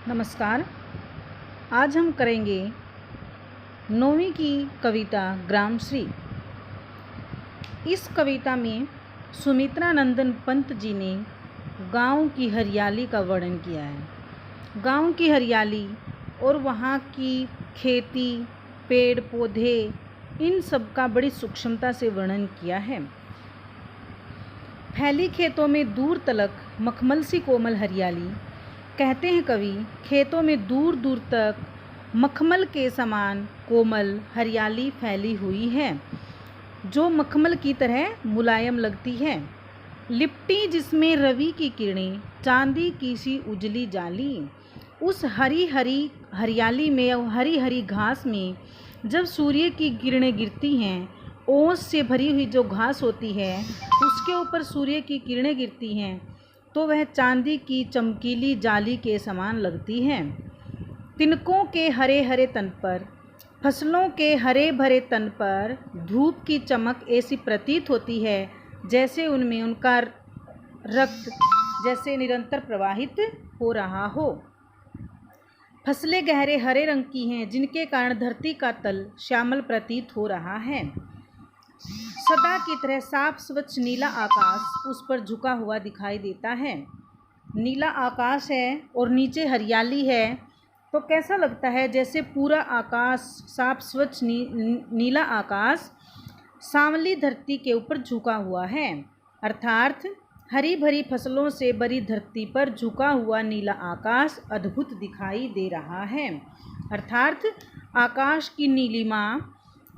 नमस्कार। आज हम करेंगे 9वीं की कविता ग्रामश्री। इस कविता में सुमित्रा नंदन पंत जी ने गांव की हरियाली का वर्णन किया है। गांव की हरियाली और वहाँ की खेती, पेड़ पौधे, इन सब का बड़ी सूक्ष्मता से वर्णन किया है। फैली खेतों में दूर तलक मखमल सी कोमल हरियाली। कहते हैं कवि, खेतों में दूर दूर तक मखमल के समान कोमल हरियाली फैली हुई है, जो मखमल की तरह मुलायम लगती है। लिपटी जिसमें रवि की किरणें, चांदी की सी उजली जाली। उस हरी हरी हरियाली में, हरी हरी घास में जब सूर्य की किरणें गिरती हैं, ओस से भरी हुई जो घास होती है उसके ऊपर सूर्य की किरणें गिरती हैं, तो वह चांदी की चमकीली जाली के समान लगती हैं। तिनकों के हरे हरे तन पर, फसलों के हरे भरे तन पर धूप की चमक ऐसी प्रतीत होती है जैसे उनमें उनका रक्त जैसे निरंतर प्रवाहित हो रहा हो। फसलें गहरे हरे रंग की हैं, जिनके कारण धरती का तल श्यामल प्रतीत हो रहा है। सदा की तरह साफ स्वच्छ नीला आकाश उस पर झुका हुआ दिखाई देता है। नीला आकाश है और नीचे हरियाली है, तो कैसा लगता है जैसे पूरा आकाश, साफ स्वच्छ नीला आकाश सांवली धरती के ऊपर झुका हुआ है। अर्थात हरी भरी फसलों से भरी धरती पर झुका हुआ नीला आकाश अद्भुत दिखाई दे रहा है। अर्थात आकाश की नीलिमा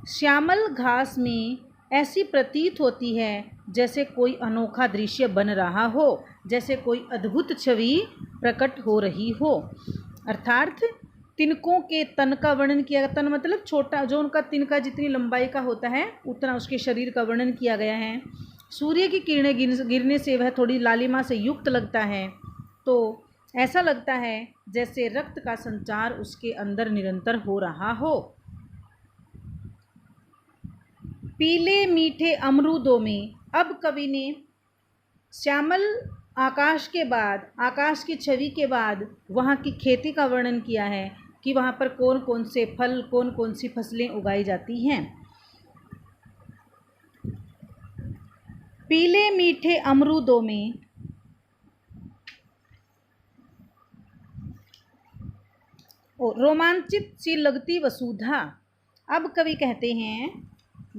श्यामल घास में ऐसी प्रतीत होती है जैसे कोई अनोखा दृश्य बन रहा हो, जैसे कोई अद्भुत छवि प्रकट हो रही हो। अर्थात तिनकों के तन का वर्णन किया गया। तन मतलब छोटा, जो उनका तिनका जितनी लंबाई का होता है उतना उसके शरीर का वर्णन किया गया है। सूर्य की किरणें गिरने से वह थोड़ी लालिमा से युक्त लगता है, तो ऐसा लगता है जैसे रक्त का संचार उसके अंदर निरंतर हो रहा हो। पीले मीठे अमरूदों में, अब कवि ने श्यामल आकाश के बाद, आकाश की छवि के बाद वहाँ की खेती का वर्णन किया है कि वहाँ पर कौन कौन से फल, कौन कौन सी फसलें उगाई जाती हैं। पीले मीठे अमरूदों में रोमांचित सी लगती वसुधा। अब कवि कहते हैं,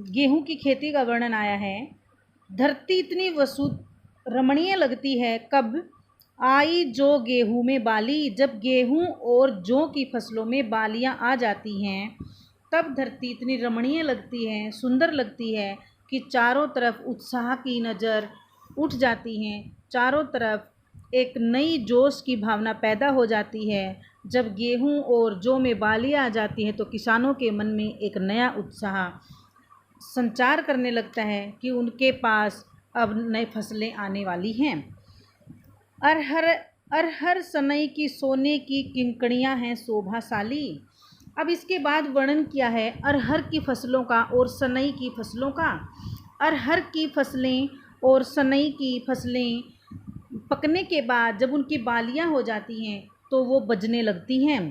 गेहूं की खेती का वर्णन आया है। धरती इतनी रमणीय लगती है कब आई जो गेहूं में बाली। जब गेहूं और जौ की फसलों में बालियां आ जाती हैं, तब धरती इतनी रमणीय लगती है, सुंदर लगती है कि चारों तरफ उत्साह की नज़र उठ जाती हैं। चारों तरफ एक नई जोश की भावना पैदा हो जाती है। जब गेहूं और जौ में बालियां आ जाती हैं तो किसानों के मन में एक नया उत्साह संचार करने लगता है कि उनके पास अब नई फसलें आने वाली हैं। अरहर सनई की सोने की किंकणियाँ हैं शोभाशाली। अब इसके बाद वर्णन किया है अरहर की फसलों का और सनई की फसलों का। अरहर की फसलें और सनई की फसलें पकने के बाद जब उनकी बालियां हो जाती हैं तो वो बजने लगती हैं।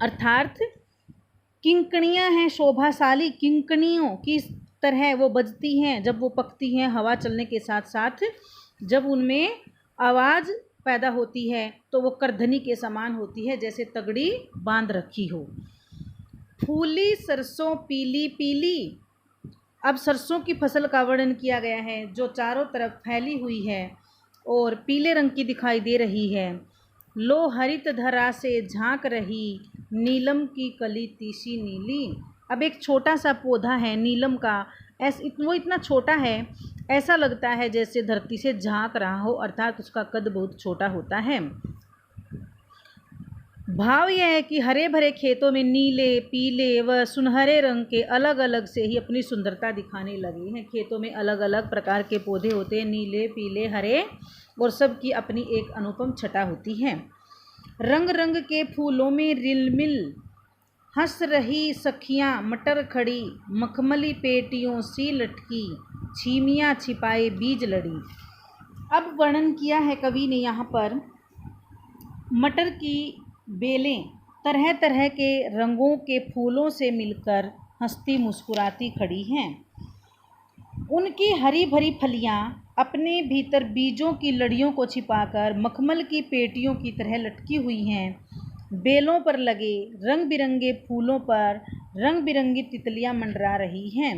अर्थात किंकणियाँ हैं शोभाशाली, किंकणियों की तरह वो बजती हैं जब वो पकती हैं। हवा चलने के साथ साथ जब उनमें आवाज़ पैदा होती है तो वो करधनी के समान होती है, जैसे तगड़ी बांध रखी हो। फूली सरसों पीली पीली। अब सरसों की फसल का वर्णन किया गया है, जो चारों तरफ फैली हुई है और पीले रंग की दिखाई दे रही है। लो हरित धरा से झांक रही, नीलम की कली तीसी नीली। अब एक छोटा सा पौधा है नीलम का, वो इतना छोटा है ऐसा लगता है जैसे धरती से झांक रहा हो, अर्थात उसका कद बहुत छोटा होता है। भाव यह है कि हरे भरे खेतों में नीले, पीले व सुनहरे रंग के अलग अलग से ही अपनी सुंदरता दिखाने लगे हैं। खेतों में अलग अलग प्रकार के पौधे होते हैं, नीले, पीले, हरे, और सबकी अपनी एक अनुपम छटा होती है। रंग रंग के फूलों में रिलमिल हंस रही सखियाँ मटर खड़ी, मखमली पेटियों सी लटकी, छीमियाँ छिपाए बीज लड़ी। अब वर्णन किया है कवि ने यहाँ पर मटर की बेलें तरह तरह के रंगों के फूलों से मिलकर हंसती मुस्कुराती खड़ी हैं। उनकी हरी भरी फलियां अपने भीतर बीजों की लड़ियों को छिपाकर मखमल की पेटियों की तरह लटकी हुई हैं। बेलों पर लगे रंग बिरंगे फूलों पर रंग बिरंगी तितलियां मंडरा रही हैं।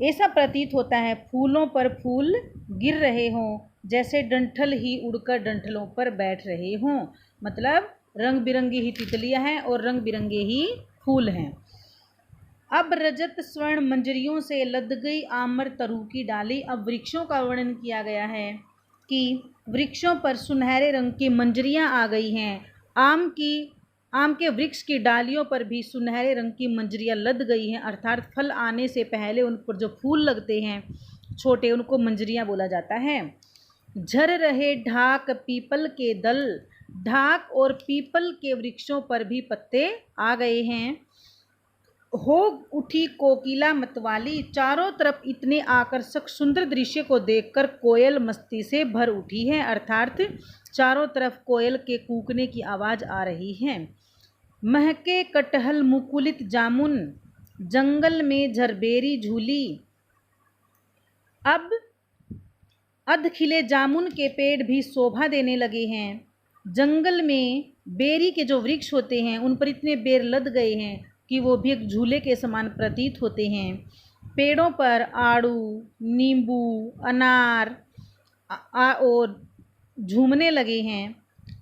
ऐसा प्रतीत होता है फूलों पर फूल गिर रहे हों, जैसे डंठल ही उड़कर डंठलों पर बैठ रहे हों। मतलब रंग बिरंगी ही तितलियां हैं और रंग बिरंगे ही फूल हैं। अब रजत स्वर्ण मंजरियों से लद गई आम्र तरु की डाली। अब वृक्षों का वर्णन किया गया है कि वृक्षों पर सुनहरे रंग की मंजरियां आ गई हैं। आम के वृक्ष की डालियों पर भी सुनहरे रंग की मंजरियां लद गई हैं, अर्थात फल आने से पहले उन पर जो फूल लगते हैं छोटे, उनको मंजरियां बोला जाता है। झर रहे ढाक पीपल के दल, ढाक और पीपल के वृक्षों पर भी पत्ते आ गए हैं। हो उठी कोकिला मतवाली, चारों तरफ इतने आकर्षक सुंदर दृश्य को देखकर कोयल मस्ती से भर उठी है, अर्थात चारों तरफ कोयल के कूकने की आवाज़ आ रही है। महके कटहल मुकुलित जामुन, जंगल में झरबेरी झूली। अब अध खिले जामुन के पेड़ भी शोभा देने लगे हैं। जंगल में बेरी के जो वृक्ष होते हैं उन पर इतने बेर लद गए हैं कि वो भी एक झूले के समान प्रतीत होते हैं। पेड़ों पर आड़ू, नींबू, अनार और झूमने लगे हैं।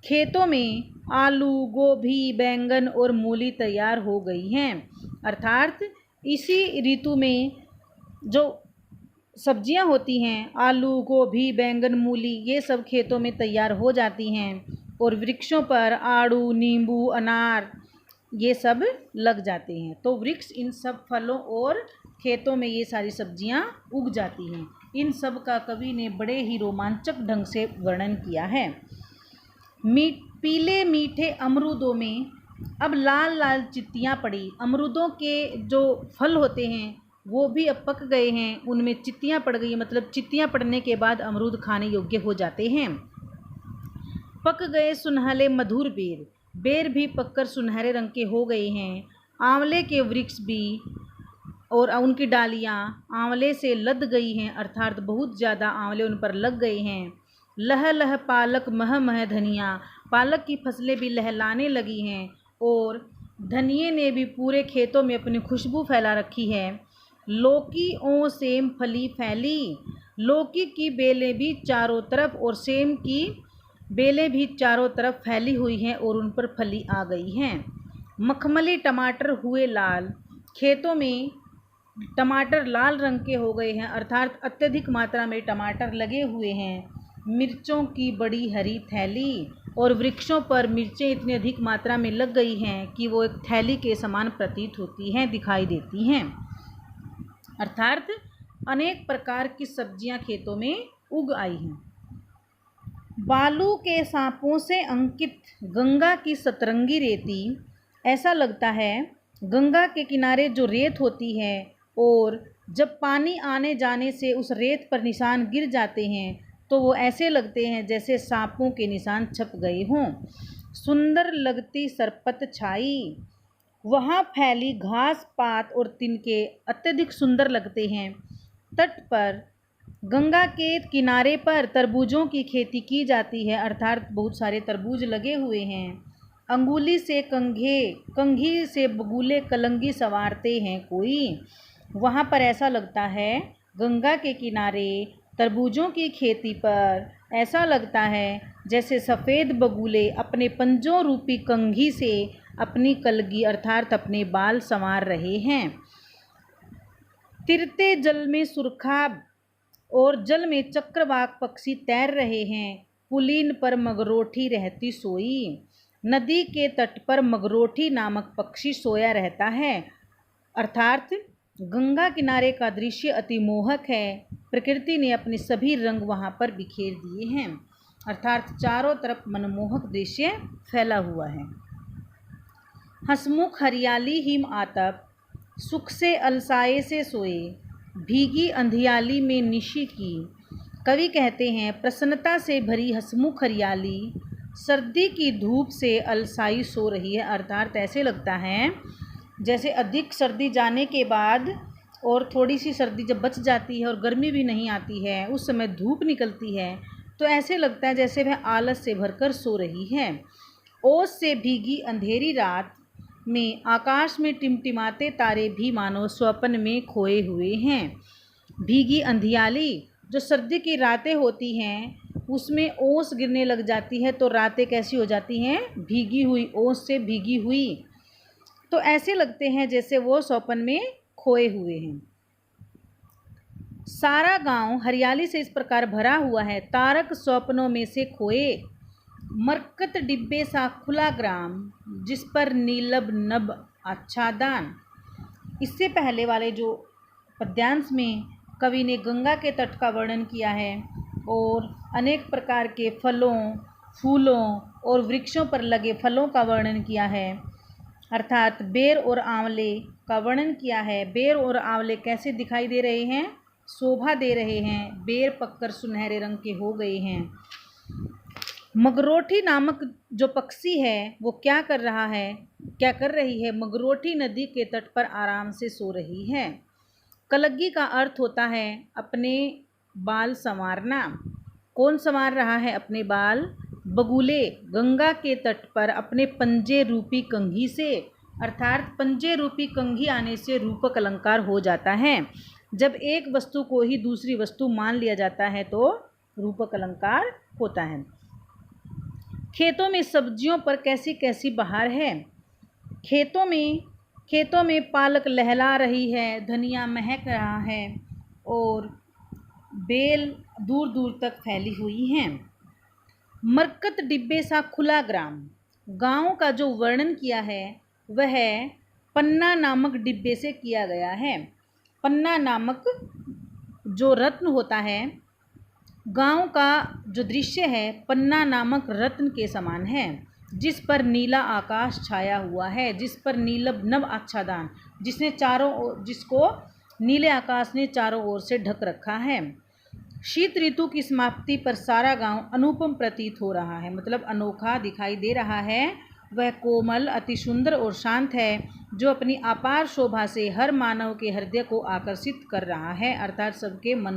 खेतों में आलू, गोभी, बैंगन और मूली तैयार हो गई हैं, अर्थात इसी ऋतु में जो सब्जियां होती हैं, आलू, गोभी, बैंगन, मूली, ये सब खेतों में तैयार हो जाती हैं और वृक्षों पर आड़ू, नींबू, अनार ये सब लग जाते हैं। तो वृक्ष इन सब फलों और खेतों में ये सारी सब्जियां उग जाती हैं। इन सब का कवि ने बड़े ही रोमांचक ढंग से वर्णन किया है। पीले मीठे अमरूदों में अब लाल लाल चित्तियाँ पड़ी। अमरूदों के जो फल होते हैं वो भी अब पक गए हैं, उनमें चित्तियाँ पड़ गई, मतलब चित्तियाँ पड़ने के बाद अमरूद खाने योग्य हो जाते हैं। पक गए सुनहले मधुर बेर, बेर भी पककर सुनहरे रंग के हो गए हैं। आंवले के वृक्ष भी और उनकी डालियाँ आंवले से लद गई हैं, अर्थात बहुत ज़्यादा आंवले उन पर लग गए हैं। लह लह पालक मह मह धनिया, पालक की फसलें भी लहलाने लगी हैं और धनिये ने भी पूरे खेतों में अपनी खुशबू फैला रखी है। लौकी ओ सेम फली फैली, लौकी की बेलें भी चारों तरफ और सेम की बेलें भी चारों तरफ फैली हुई हैं और उन पर फली आ गई हैं। मखमली टमाटर हुए लाल, खेतों में टमाटर लाल रंग के हो गए हैं, अर्थात अत्यधिक मात्रा में टमाटर लगे हुए हैं। मिर्चों की बड़ी हरी थैली, और वृक्षों पर मिर्चें इतनी अधिक मात्रा में लग गई हैं कि वो एक थैली के समान प्रतीत होती हैं, दिखाई देती हैं। अर्थात अनेक प्रकार की सब्जियां खेतों में उग आई हैं। बालू के सांपों से अंकित गंगा की सतरंगी रेती, ऐसा लगता है गंगा के किनारे जो रेत होती है और जब पानी आने जाने से उस रेत पर निशान गिर जाते हैं तो वो ऐसे लगते हैं जैसे सांपों के निशान छप गए हों। सुंदर लगती सरपत छाई, वहाँ फैली घास पात और तिनके अत्यधिक सुंदर लगते हैं। तट पर गंगा के किनारे पर तरबूजों की खेती की जाती है, अर्थात बहुत सारे तरबूज लगे हुए हैं। अंगुली से कंघी से बगुले कलंगी संवारते हैं कोई, वहाँ पर ऐसा लगता है गंगा के किनारे तरबूजों की खेती पर ऐसा लगता है जैसे सफ़ेद बगुले अपने पंजों रूपी कंघी से अपनी कलगी अर्थात अपने बाल संवार रहे हैं। तिरते जल में सुरखा और जल में चक्रवाक पक्षी तैर रहे हैं। पुलीन पर मगरोठी रहती सोई, नदी के तट पर मगरोठी नामक पक्षी सोया रहता है, अर्थात गंगा किनारे का दृश्य अति मोहक है। प्रकृति ने अपने सभी रंग वहाँ पर बिखेर दिए हैं, अर्थात चारों तरफ मनमोहक दृश्य फैला हुआ है। हंसमुख हरियाली हिम आतप, सुख से अलसाए से सोए, भीगी अंधियाली में निशी की। कवि कहते हैं प्रसन्नता से भरी हंसमुख हरियाली सर्दी की धूप से अलसाई सो रही है, अर्थात ऐसे लगता है जैसे अधिक सर्दी जाने के बाद और थोड़ी सी सर्दी जब बच जाती है और गर्मी भी नहीं आती है, उस समय धूप निकलती है, तो ऐसे लगता है जैसे वह आलस से भरकर सो रही है। ओस से भीगी अंधेरी रात में आकाश में टिमटिमाते तारे भी मानो स्वप्न में खोए हुए हैं। भीगी अंधियाली, जो सर्दी की रातें होती हैं उसमें ओस गिरने लग जाती है, तो रातें कैसी हो जाती हैं? भीगी हुई, ओस से भीगी हुई, तो ऐसे लगते हैं जैसे वो स्वप्न में खोए हुए हैं। सारा गांव हरियाली से इस प्रकार भरा हुआ है, तारक स्वप्नों में से खोए, मरकत डिब्बे सा खुला ग्राम, जिस पर नीलब नभ आच्छादन। इससे पहले वाले जो पद्यांश में कवि ने गंगा के तट का वर्णन किया है और अनेक प्रकार के फलों, फूलों और वृक्षों पर लगे फलों का वर्णन किया है, अर्थात बेर और आंवले का वर्णन किया है। बेर और आंवले कैसे दिखाई दे रहे हैं? शोभा दे रहे हैं, बेर पककर सुनहरे रंग के हो गए हैं। मगरोठी नामक जो पक्षी है वो क्या कर रही है? मगरोठी नदी के तट पर आराम से सो रही है। कलगी का अर्थ होता है अपने बाल संवारना। कौन संवार रहा है अपने बाल? बगुले गंगा के तट पर अपने पंजे रूपी कंघी से, अर्थात पंजे रूपी कंघी आने से रूपक अलंकार हो जाता है। जब एक वस्तु को ही दूसरी वस्तु मान लिया जाता है तो रूपक अलंकार होता है। खेतों में सब्जियों पर कैसी कैसी बहार है। खेतों में पालक लहला रही है, धनिया महक रहा है और बेल दूर दूर तक फैली हुई हैं। मरकत डिब्बे सा खुला ग्राम, गांव का जो वर्णन किया है वह पन्ना नामक डिब्बे से किया गया है। पन्ना नामक जो रत्न होता है, गांव का जो दृश्य है पन्ना नामक रत्न के समान है, जिस पर नीला आकाश छाया हुआ है, जिस पर नीलब नभ आच्छादन, जिसको नीले आकाश ने चारों ओर से ढक रखा है। शीत ऋतु की समाप्ति पर सारा गांव अनुपम प्रतीत हो रहा है, मतलब अनोखा दिखाई दे रहा है। वह कोमल, अति सुंदर और शांत है, जो अपनी अपार शोभा से हर मानव के हृदय को आकर्षित कर रहा है, अर्थात सबके मन